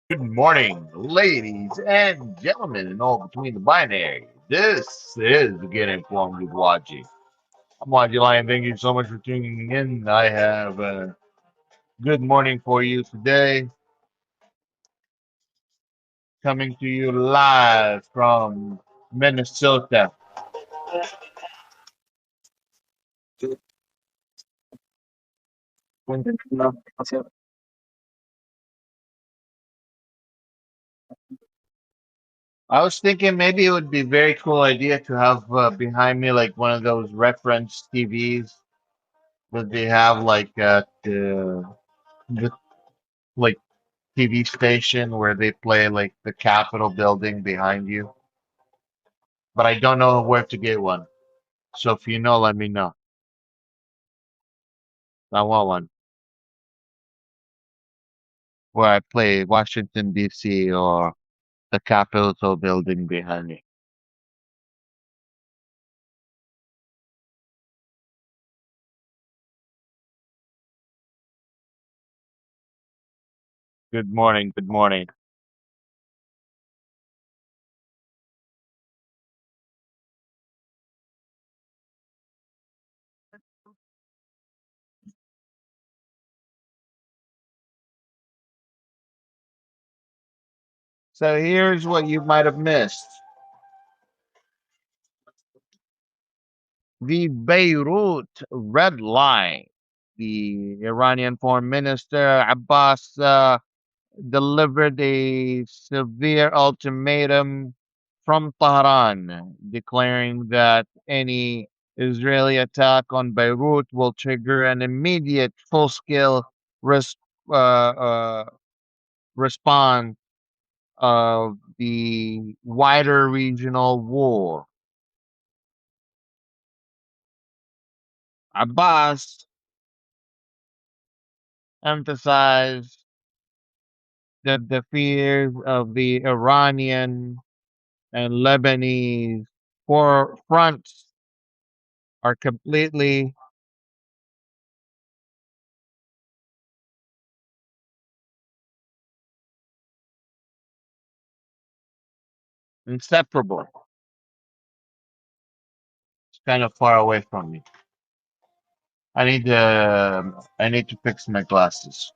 Good morning, ladies and gentlemen, and all between the binary. This is Get Informed with Wajeeh. I'm Wajeeh Lion. Thank you so much for tuning in. I have a good morning for you today, coming to you live from Minnesota. I was thinking maybe it would be a very cool idea to have behind me like one of those reference TVs that they have like at the like TV station where they play like the Capitol building behind you, but I don't know where to get one. So if you know, let me know. I want one where I play Washington D.C. or the Capitol building behind me. Good morning. Good morning. So here's what you might have missed: the Beirut Red Line. The Iranian Foreign Minister Abbas delivered a severe ultimatum from Tehran, declaring that any Israeli attack on Beirut will trigger an immediate full scale res- uh, uh, response of the wider regional war. Abbas emphasized that the fears of the Iranian and Lebanese fronts are completely inseparable. It's kind of far away from me. I need to fix my glasses.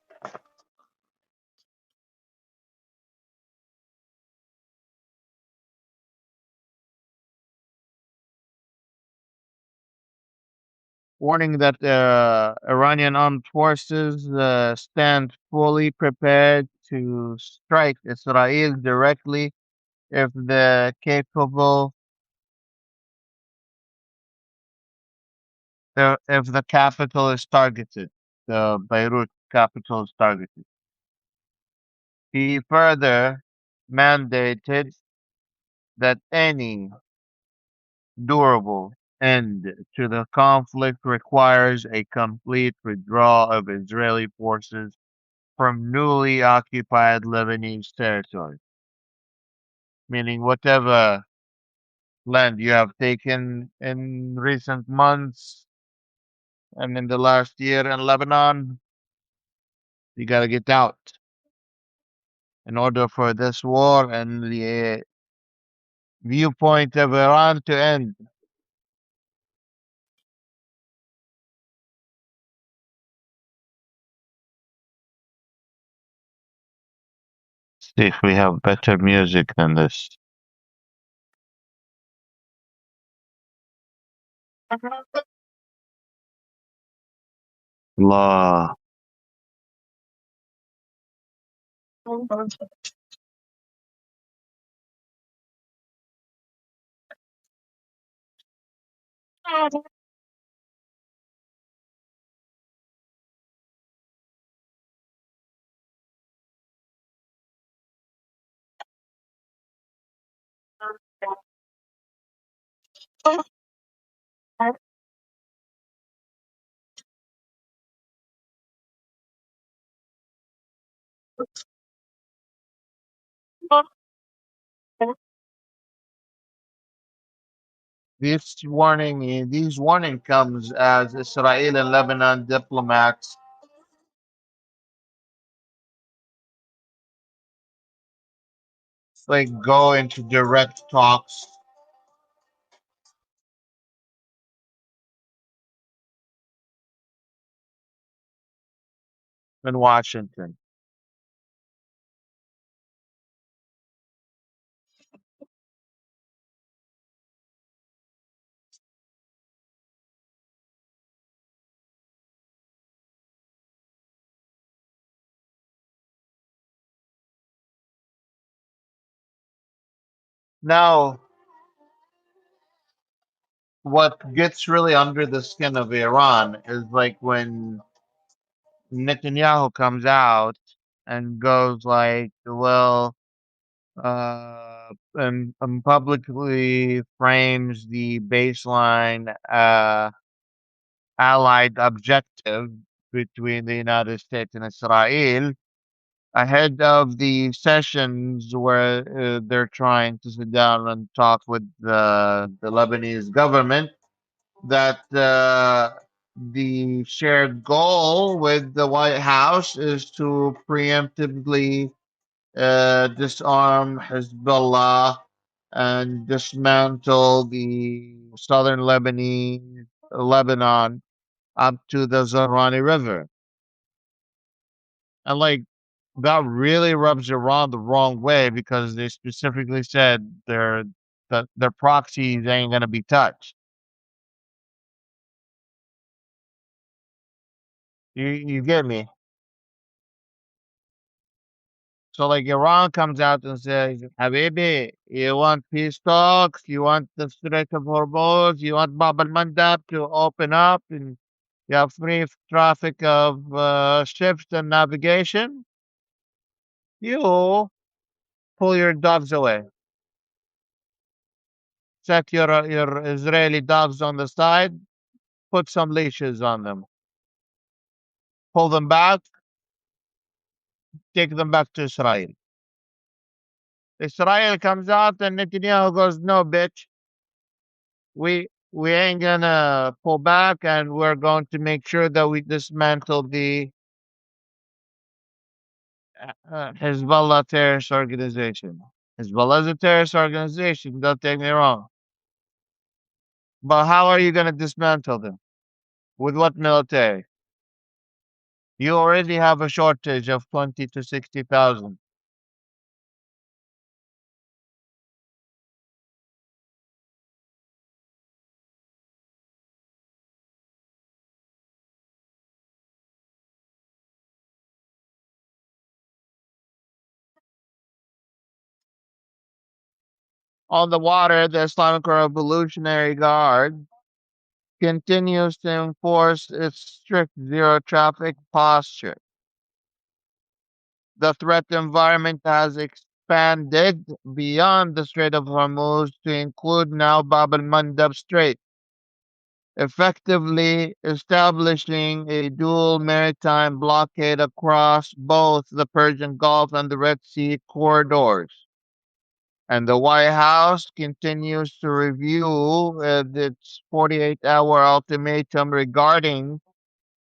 Warning that Iranian armed forces stand fully prepared to strike Israel directly if the capable if the capital is targeted. The Beirut capital is targeted. He further mandated that any durable end to the conflict requires a complete withdrawal of Israeli forces from newly occupied Lebanese territory, meaning whatever land you have taken in recent months and in the last year in Lebanon, you got to get out in order for this war and the viewpoint of Iran to end. See if we have better music than this. Allah. These warning comes as Israel and Lebanon diplomats like go into direct talks in Washington. Now, what gets really under the skin of Iran is like when Netanyahu comes out and goes like, well, and publicly frames the baseline allied objective between the United States and Israel ahead of the sessions where they're trying to sit down and talk with the Lebanese government that the shared goal with the White House is to preemptively disarm Hezbollah and dismantle the southern Lebanon up to the Zahrani River. And like that really rubs Iran the wrong way because they specifically said that their proxies ain't gonna be touched. You get me? So like Iran comes out and says, Habibi, you want peace talks, you want the Strait of Hormuz, you want Bab al Mandab to open up and you have free traffic of ships and navigation, you pull your dogs away. Set your Israeli dogs on the side, put some leashes on them, pull them back, take them back to Israel. Israel comes out and Netanyahu goes, no, bitch, we ain't gonna pull back, and we're going to make sure that we dismantle the Hezbollah terrorist organization. Hezbollah is a terrorist organization. Don't take me wrong, but how are you gonna dismantle them? With what military? You already have a shortage of 20 to 60,000. On the water, the Islamic Revolutionary Guard continues to enforce its strict zero traffic posture. The threat environment has expanded beyond the Strait of Hormuz to include now Bab el Mandab Strait, effectively establishing a dual maritime blockade across both the Persian Gulf and the Red Sea corridors. And the White House continues to review its 48-hour ultimatum regarding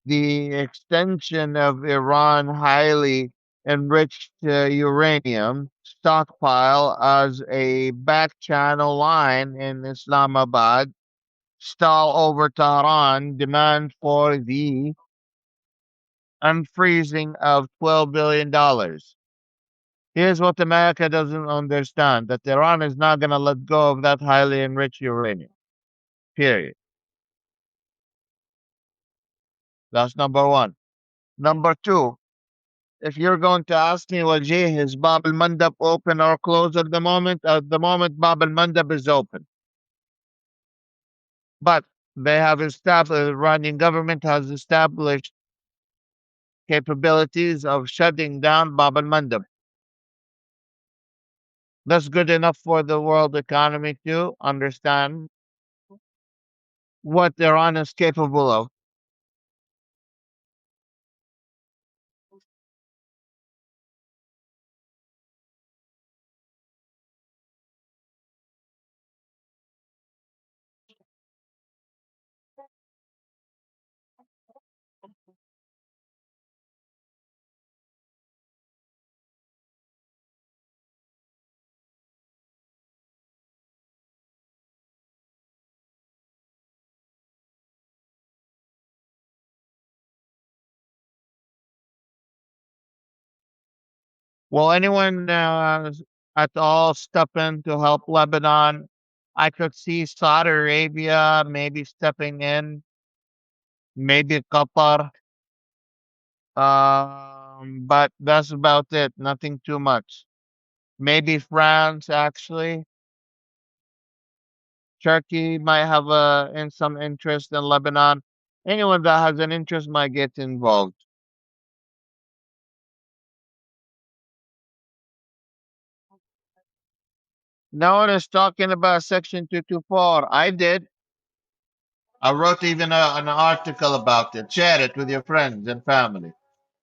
the extension of Iran highly enriched uranium stockpile as a back channel line in Islamabad, stall over Tehran demand for the unfreezing of $12 billion. Here's what America doesn't understand, that Iran is not going to let go of that highly enriched uranium. Period. That's number one. Number two, if you're going to ask me, Wajeeh, is Bab al Mandab open or closed at the moment? At the moment, Bab al Mandab is open. But they have established, the Iranian government has established capabilities of shutting down Bab al Mandab. That's good enough for the world economy to understand what Iran is capable of. Will anyone at all step in to help Lebanon? I could see Saudi Arabia maybe stepping in, maybe Qatar, but that's about it. Nothing too much. Maybe France, actually. Turkey might have in some interest in Lebanon. Anyone that has an interest might get involved. No one is talking about Section 224. I did. I wrote even an article about it. Share it with your friends and family.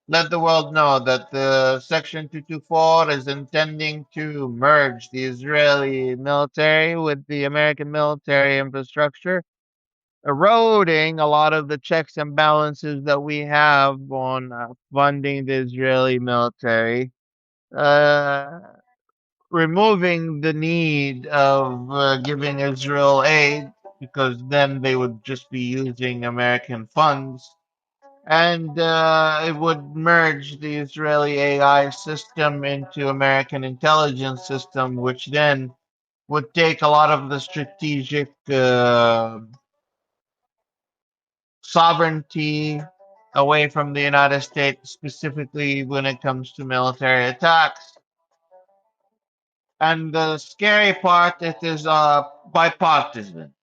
Let the world know that the Section 224 is intending to merge the Israeli military with the American military infrastructure, eroding a lot of the checks and balances that we have on funding the Israeli military, uh, removing the need of giving Israel aid because then they would just be using American funds. And it would merge the Israeli AI system into American intelligence system, which then would take a lot of the strategic sovereignty away from the United States, specifically when it comes to military attacks. And the scary part, it is bipartisan.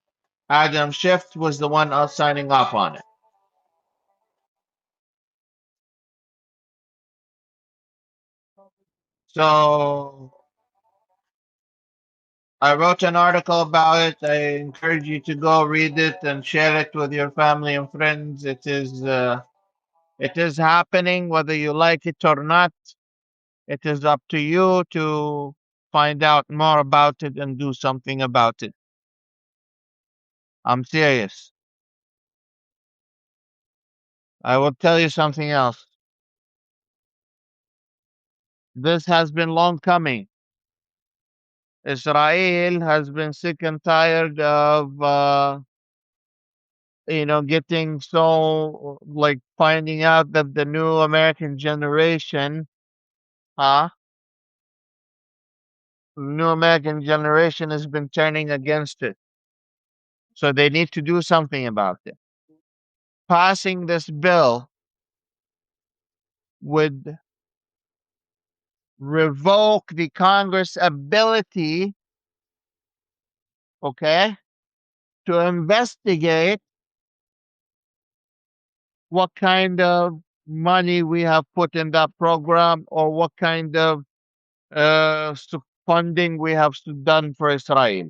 Adam Schiff was the one signing off on it. So I wrote an article about it. I encourage you to go read it and share it with your family and friends. It is happening whether you like it or not. It is up to you to find out more about it and do something about it. I'm serious. I will tell you something else. This has been long coming. Israel has been sick and tired of getting so like finding out that the new American generation, huh? New American generation has been turning against it. So they need to do something about it. Passing this bill would revoke the Congress' ability, okay, to investigate what kind of money we have put in that program or what kind of funding we have done for Israel.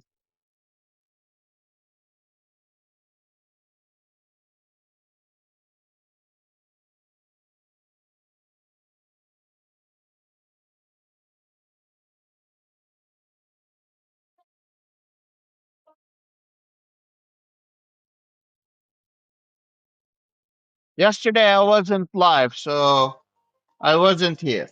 Yesterday I wasn't live, so I wasn't here.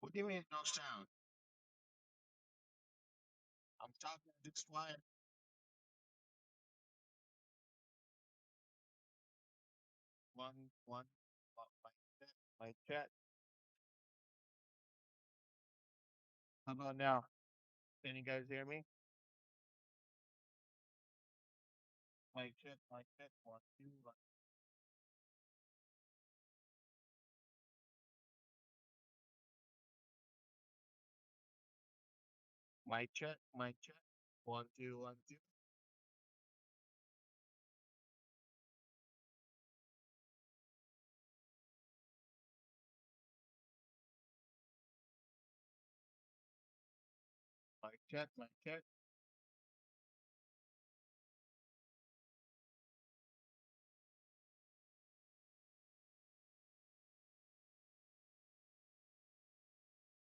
What do you mean no sound? I'm talking this line. one. My check. My check. How about now? Can you guys hear me? My check. My check. One, two, one. My check. My check. One, two, one, two. My check. My check.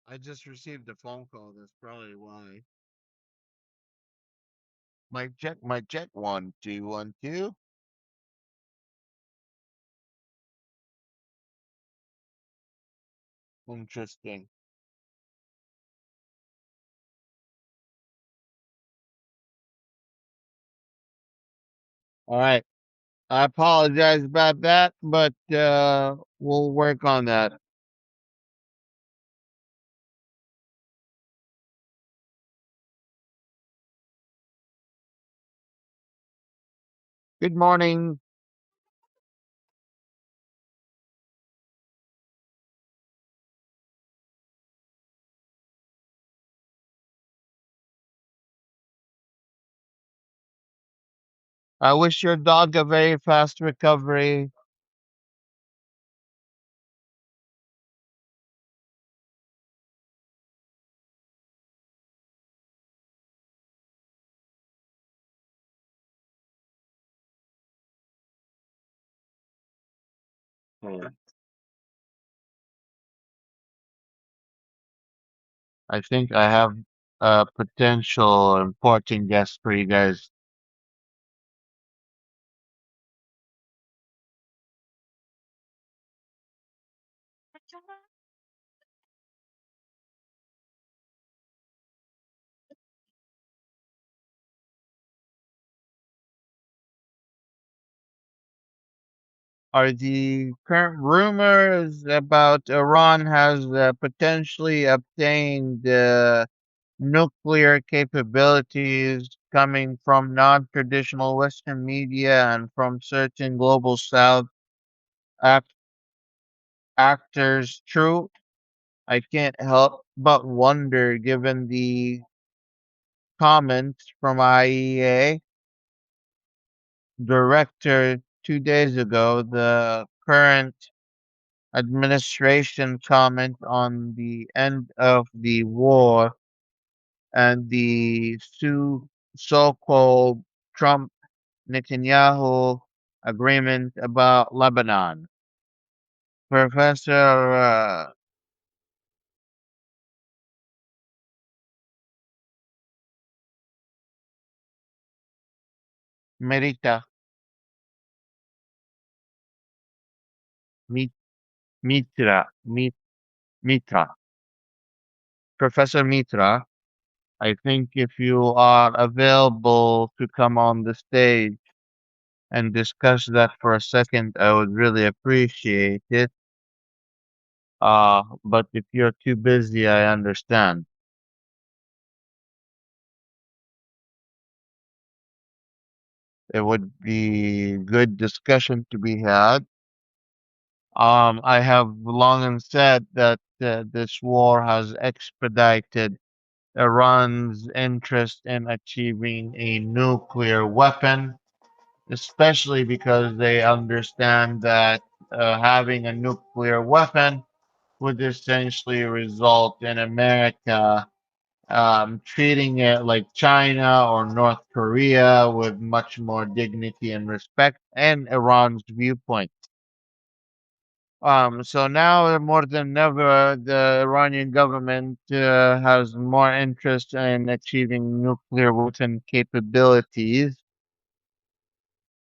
I just received a phone call. That's probably why. My check. My check. One, two, one, two. Interesting. All right. I apologize about that, but we'll work on that. Good morning. I wish your dog a very fast recovery. Yeah. I think I have a potential important guest for you guys. Are the current rumors about Iran has potentially obtained nuclear capabilities coming from non-traditional Western media and from certain global South act- actors true? I can't help but wonder, given the comments from IEA director 2 days ago, the current administration comment on the end of the war and the so-called Trump Netanyahu agreement about Lebanon. Professor Merita Mi- Mitra, Professor Mitra, I think if you are available to come on the stage and discuss that for a second, I would really appreciate it. But if you're too busy, I understand. It would be good discussion to be had. I have long and said that this war has expedited Iran's interest in achieving a nuclear weapon, especially because they understand that having a nuclear weapon would essentially result in America treating it like China or North Korea with much more dignity and respect, and Iran's viewpoint. So now more than ever, the Iranian government has more interest in achieving nuclear weapon capabilities.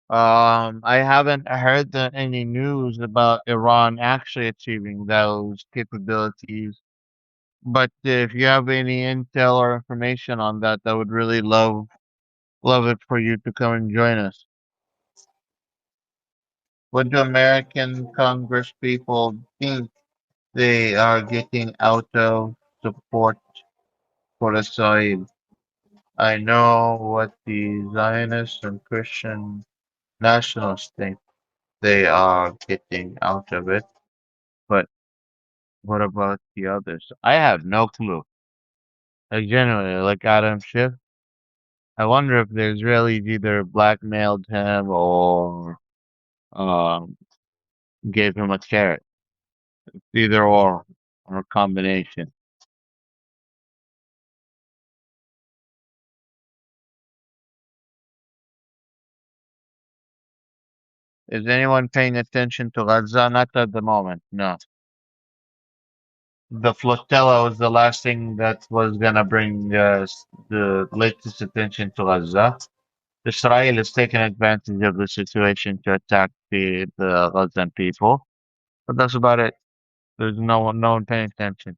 I haven't heard any news about Iran actually achieving those capabilities. But if you have any intel or information on that, I would really love it for you to come and join us. What do American Congress people think they are getting out of support for Israel? I know what the Zionists and Christian nationalists think they are getting out of it, but what about the others? I have no clue. Like genuinely, like Adam Schiff, I wonder if the Israelis either blackmailed him or um, gave him a carrot, either or a combination. Is anyone paying attention to Gaza? Not at the moment, no. The flotilla was the last thing that was gonna bring the latest attention to Gaza. Israel is taking advantage of the situation to attack the Gazan people, but that's about it. There's no one paying attention.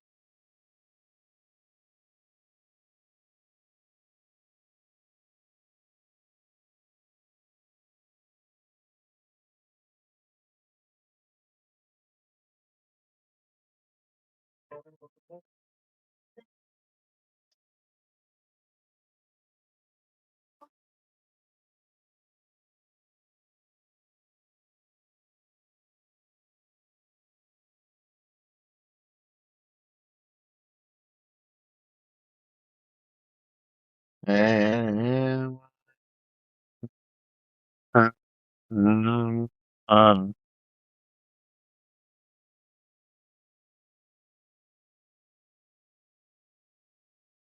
Um,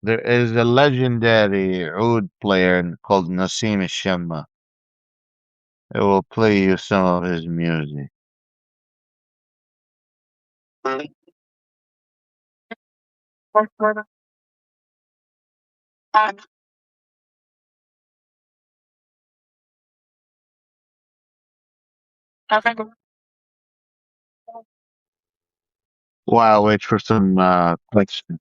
there is a legendary oud player called Nassim Shemma. It will play you some of his music. While I wait for some questions.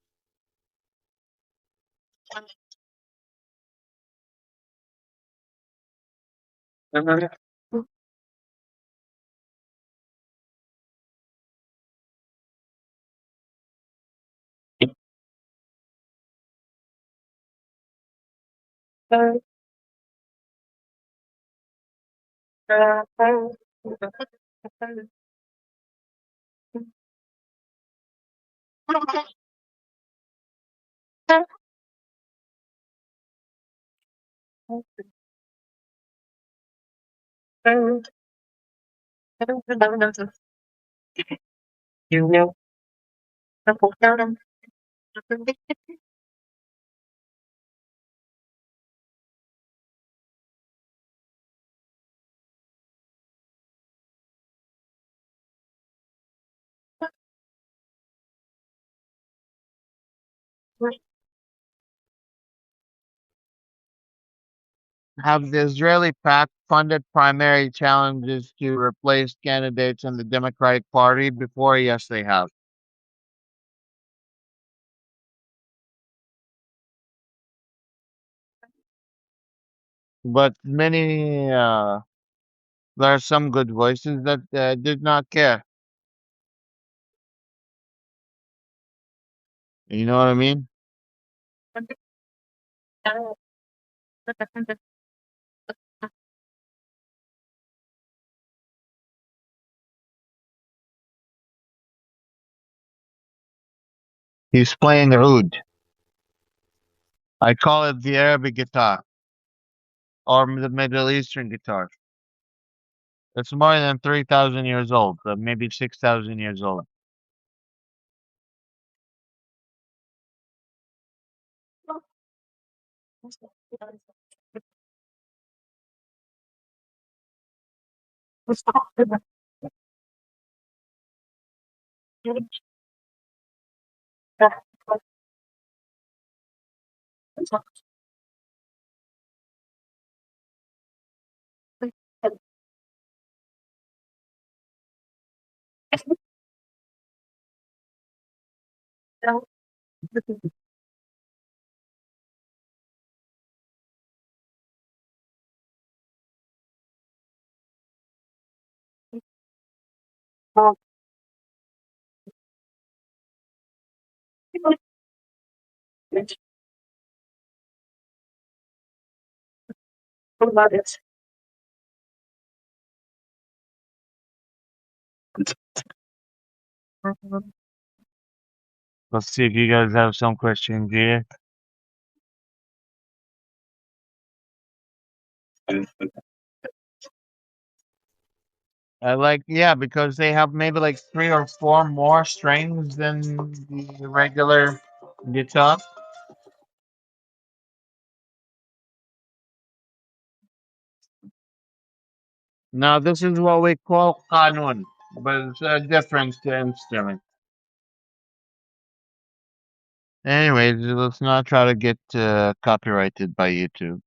Have the Israeli PAC funded primary challenges to replace candidates in the Democratic Party before? Yes, they have. But there are some good voices that did not care. You know what I mean? He's playing oud. I call it the Arabic guitar or the Middle Eastern guitar. It's more than 3,000 years old, maybe 6,000 years old. Let's see if you guys have some questions here. Yeah, because they have maybe like three or four more strings than the regular guitar. Now, this is what we call kanun, but it's a different instrument. Anyways, let's not try to get copyrighted by YouTube.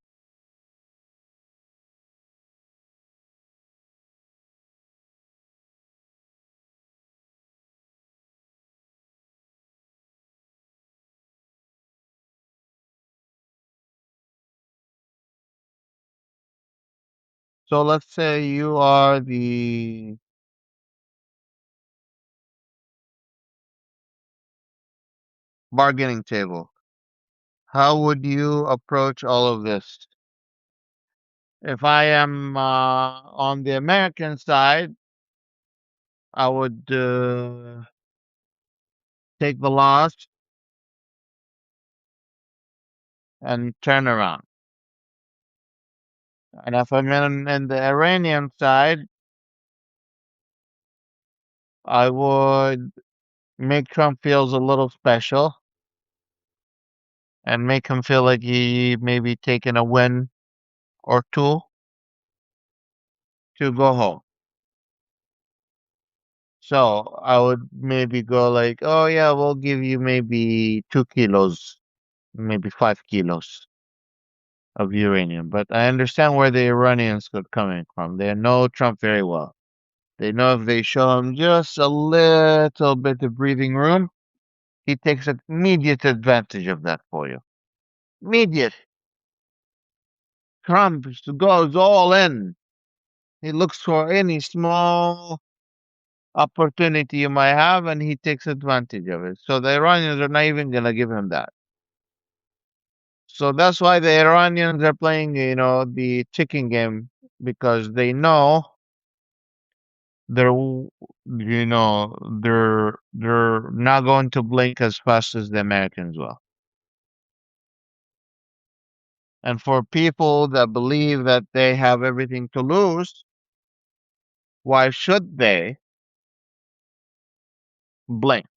So let's say you are the bargaining table. How would you approach all of this? If I am on the American side, I would take the loss and turn around. And if I'm in the Iranian side, I would make Trump feels a little special and make him feel like he maybe taken a win or two to go home. So I would maybe go like, oh yeah, we'll give you maybe 2 kilos, maybe 5 kilos of uranium. But I understand where the Iranians could coming from. They know Trump very well. They know if they show him just a little bit of breathing room, he takes immediate advantage of that for you. Immediate. Trump goes all in. He looks for any small opportunity you might have and he takes advantage of it. So the Iranians are not even going to give him that. So that's why the Iranians are playing, the chicken game because they know they're not going to blink as fast as the Americans will. And for people that believe that they have everything to lose, why should they blink?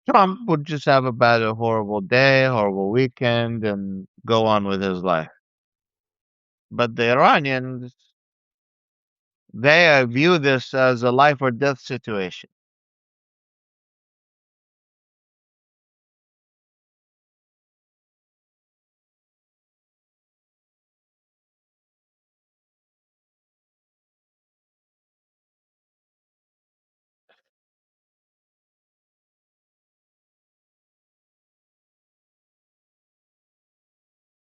Trump would just have a bad, a horrible day, horrible weekend, and go on with his life. But the Iranians, they view this as a life or death situation.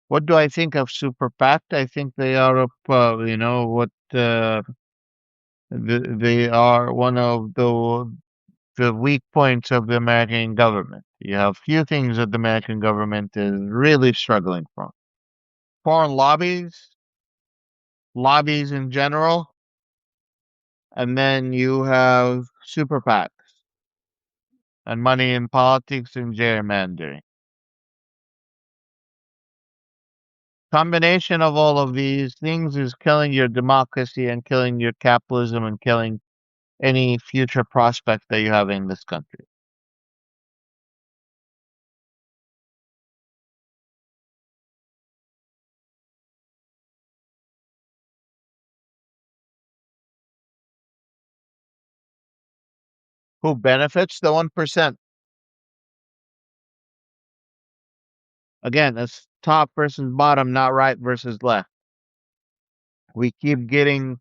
What do I think of Super PAC? I think they are they are one of the weak points of the American government. You have few things that the American government is really struggling from. Foreign lobbies in general, and then you have super PACs and money in politics and gerrymandering. Combination of all of these things is killing your democracy and killing your capitalism and killing any future prospect that you have in this country. Who benefits? The 1%. Again, it's top versus bottom, not right versus left. We keep getting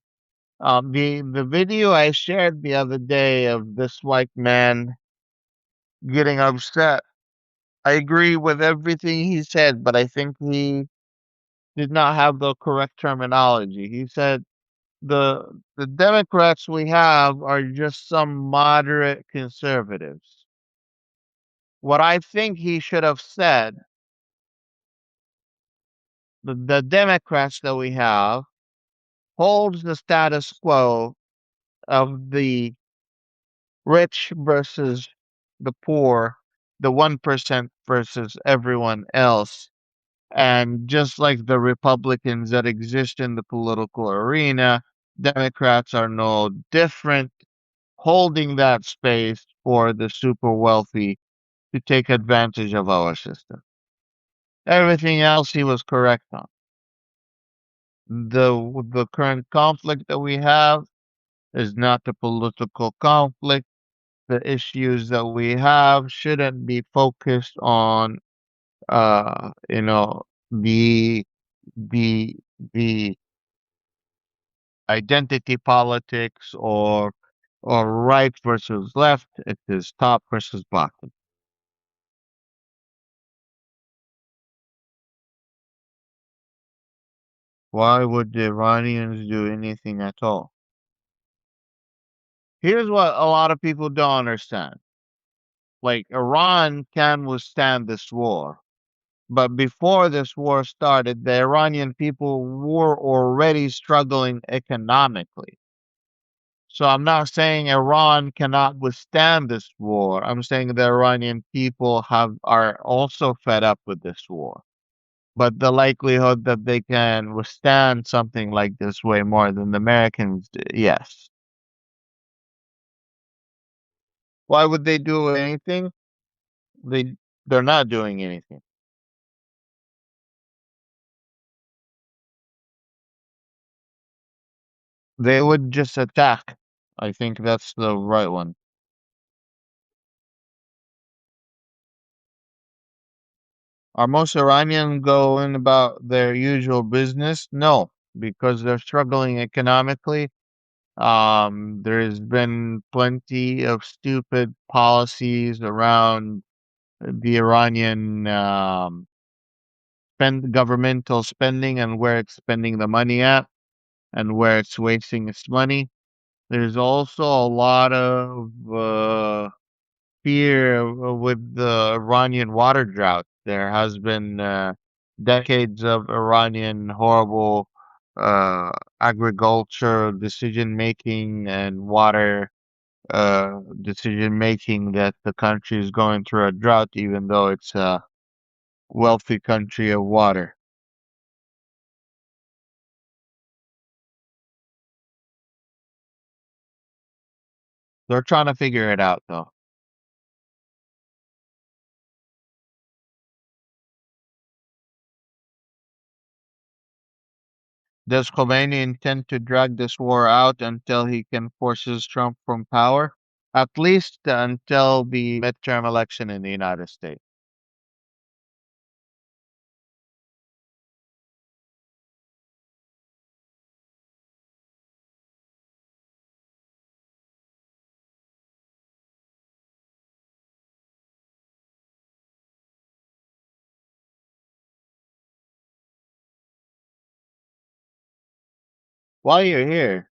the video I shared the other day of this white man getting upset. I agree with everything he said, but I think he did not have the correct terminology. He said The Democrats we have are just some moderate conservatives. What I think he should have said, the Democrats that we have holds the status quo of the rich versus the poor, the 1% versus everyone else. And just like the Republicans that exist in the political arena, Democrats are no different, holding that space for the super wealthy to take advantage of our system. Everything else he was correct on. The current conflict that we have is not a political conflict. The issues that we have shouldn't be focused on you know the the the identity politics or right versus left. It is top versus bottom. Why would the Iranians do anything at all? Here's what a lot of people don't understand. Like Iran can withstand this war. But before this war started, the Iranian people were already struggling economically. So I'm not saying Iran cannot withstand this war. I'm saying the Iranian people are also fed up with this war. But the likelihood that they can withstand something like this way more than the Americans, yes. Why would they do anything? They they're not doing anything. They would just attack. I think that's the right one. Are most Iranians going about their usual business? No, because they're struggling economically. There's been plenty of stupid policies around the Iranian governmental spending and where it's spending the money at and where it's wasting its money. There's also a lot of fear with the Iranian water drought. There has been decades of Iranian horrible uh, agriculture decision making and water decision making that the country is going through a drought, even though it's a wealthy country of water. They're trying to figure it out, though. Does Khomeini intend to drag this war out until he can forces Trump from power? At least until the midterm election in the United States. While you're here,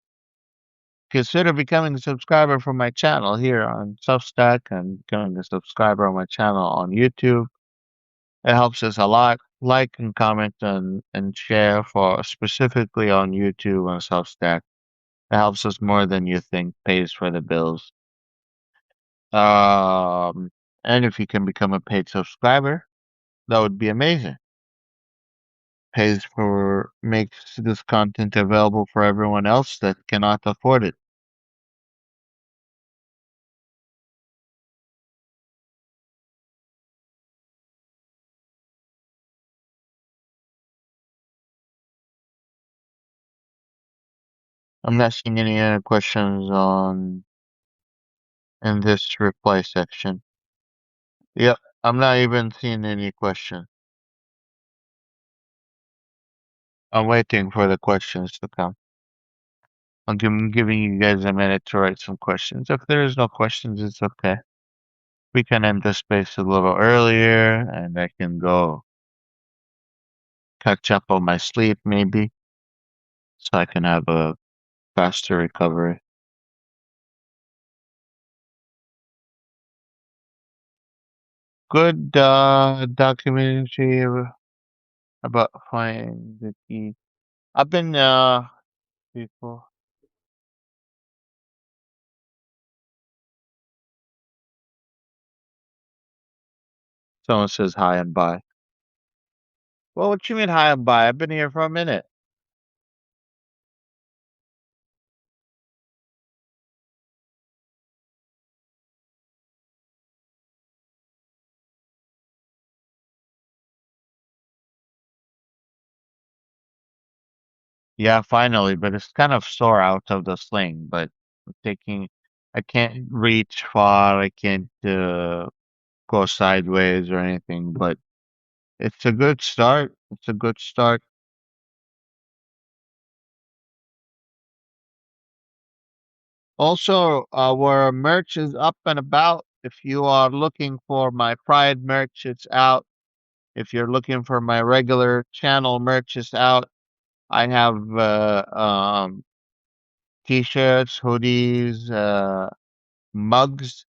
consider becoming a subscriber for my channel here on Substack and becoming a subscriber on my channel on YouTube. It helps us a lot. Like and comment and share for specifically on YouTube and Substack. It helps us more than you think, pays for the bills. Um, and if you can become a paid subscriber, that would be amazing. Pays for makes this content available for everyone else that cannot afford it. I'm not seeing any other questions on in this reply section. Yep, I'm not even seeing any question. I'm waiting for the questions to come. I'm giving you guys a minute to write some questions. If there is no questions, it's okay. We can end the space a little earlier, and I can go catch up on my sleep maybe, so I can have a faster recovery. Good documentary about finding the key. I've been people. Someone says hi and bye. Well, what you mean hi and bye? I've been here for a minute. Yeah, finally, but it's kind of sore out of the sling, but I'm taking I can't reach far, I can't go sideways or anything, but it's a good start. It's a good start. Also, our merch is up and about. If you are looking for my Pride merch, it's out. If you're looking for my regular channel merch, it's out. I have t-shirts, hoodies, mugs.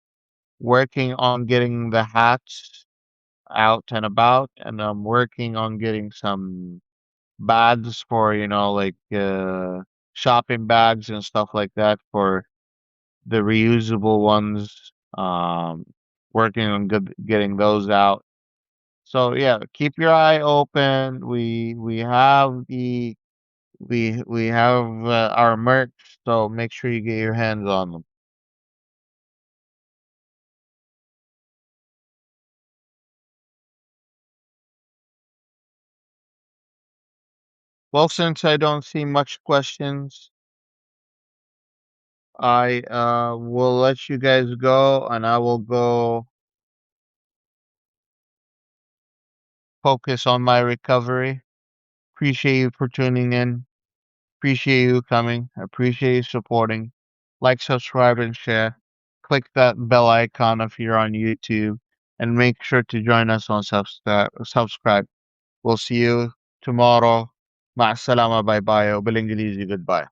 Working on getting the hats out and about, and I'm working on getting some bags for, like shopping bags and stuff like that for the reusable ones. Working on getting those out. So yeah, keep your eye open. We have our merch, so make sure you get your hands on them. Well, since I don't see much questions, I will let you guys go, and I will go focus on my recovery. Appreciate you for tuning in. Appreciate you coming. Appreciate you supporting. Like, subscribe, and share. Click that bell icon if you're on YouTube, and make sure to join us on subscribe. We'll see you tomorrow. مع السلامة. Bye bye. وبالإنجليزي goodbye.